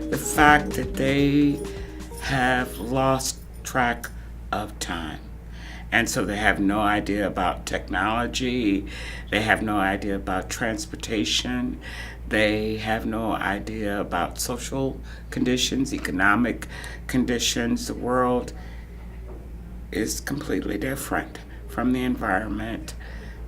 The fact that they have lost track of time. And so they have no idea about technology, they have no idea about transportation, they have no idea about social conditions, economic conditions. The world is completely different from the environment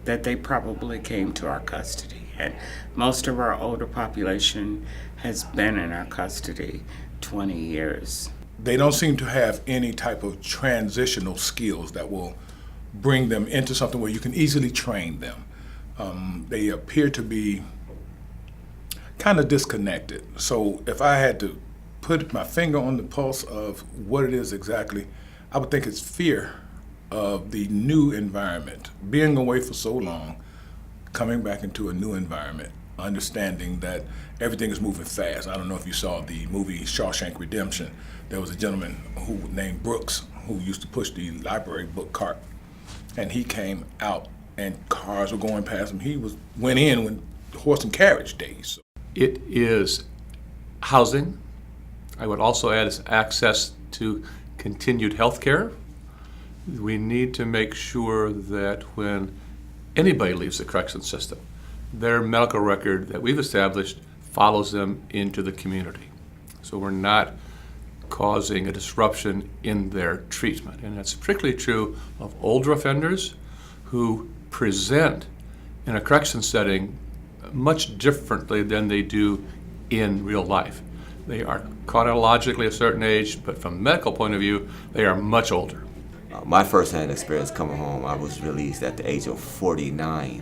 that they probably came to our custody. And most of our older population has been in our custody 20 years. They don't seem to have any type of transitional skills that will bring them into something where you can easily train them. They appear to be kind of disconnected. So if I had to put my finger on the pulse of what it is exactly, I would think it's fear of the new environment. Being away for so long, coming back into a new environment, understanding that everything is moving fast. I don't know if you saw the movie Shawshank Redemption. There was a gentleman named Brooks who used to push the library book cart, and he came out and cars were going past him. He went in when horse and carriage days. It is housing. I would also add is access to continued health care. We need to make sure that when anybody leaves the correction system, their medical record that we've established follows them into the community. So we're not causing a disruption in their treatment. And that's particularly true of older offenders who present in a correction setting much differently than they do in real life. They are chronologically a certain age, but from a medical point of view, they are much older. My first-hand experience coming home, I was released at the age of 49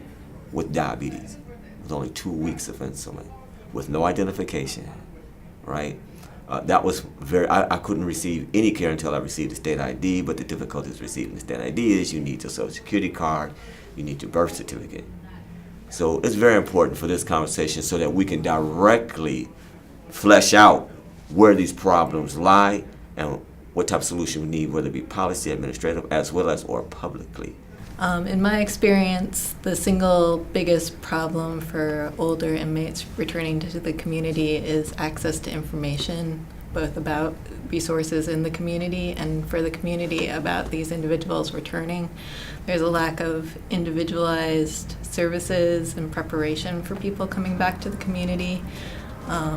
with diabetes. It was only 2 weeks of insulin with no identification, right? That was I couldn't receive any care until I received the state ID, but the difficulty is receiving the state ID is you need your social security card, you need your birth certificate. So it's very important for this conversation so that we can directly flesh out where these problems lie and what type of solution we need, whether it be policy, administrative, as well as or publicly. In my experience, the single biggest problem for older inmates returning to the community is access to information, both about resources in the community and for the community about these individuals returning. There's a lack of individualized services and preparation for people coming back to the community.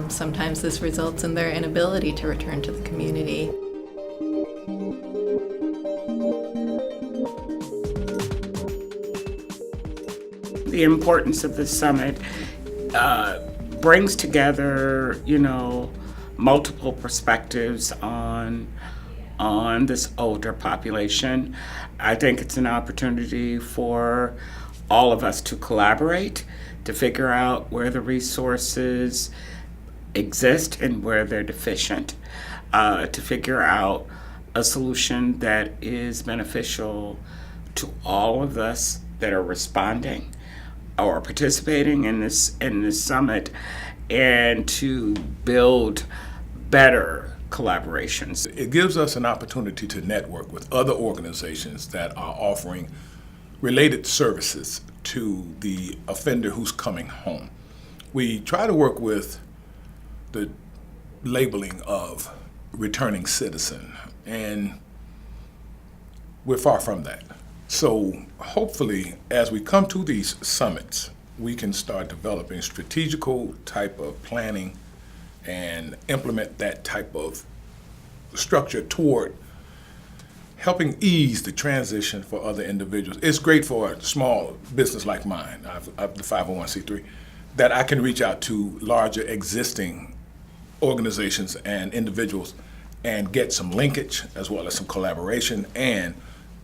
Sometimes this results in their inability to return to the community. The importance of the summit brings together, multiple perspectives on this older population. I think it's an opportunity for all of us to collaborate, to figure out where the resources exist and where they're deficient, to figure out a solution that is beneficial to all of us that are responding or participating in this summit, and to build better collaborations. It gives us an opportunity to network with other organizations that are offering related services to the offender who's coming home. We try to work with the labeling of returning citizen, and we're far from that. So hopefully, as we come to these summits, we can start developing strategical type of planning and implement that type of structure toward helping ease the transition for other individuals. It's great for a small business like mine, I've the 501c3, that I can reach out to larger existing organizations and individuals and get some linkage as well as some collaboration and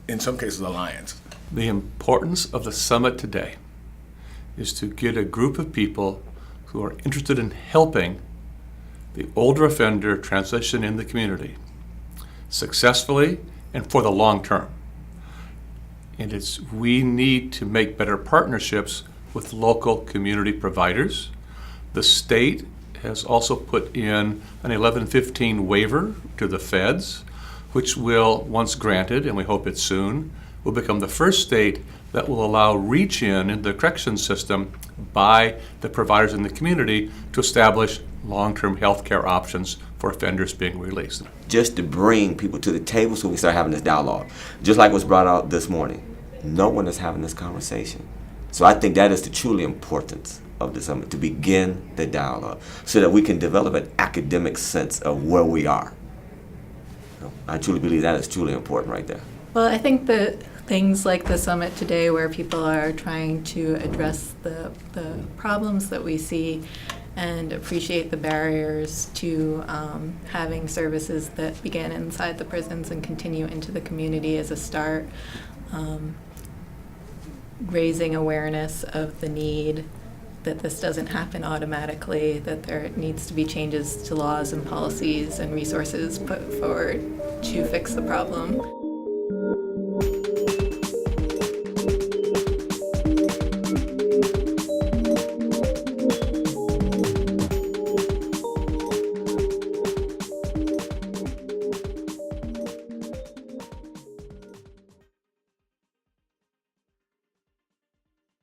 in some cases alliance. The importance of the summit today is to get a group of people who are interested in helping the older offender transition in the community successfully and for the long term. And we need to make better partnerships with local community providers. The state has also put in an 1115 waiver to the feds, which will, once granted, and we hope it soon, will become the first state that will allow reach-in into the correction system by the providers in the community to establish long-term health care options for offenders being released. Just to bring people to the table so we start having this dialogue. Just like was brought out this morning, no one is having this conversation. So I think that is the truly importance of the summit, to begin the dialogue so that we can develop an academic sense of where we are. I truly believe that is truly important right there. Well, I think that things like the summit today, where people are trying to address the problems that we see and appreciate the barriers to having services that begin inside the prisons and continue into the community as a start, raising awareness of the need that this doesn't happen automatically, that there needs to be changes to laws and policies and resources put forward to fix the problem.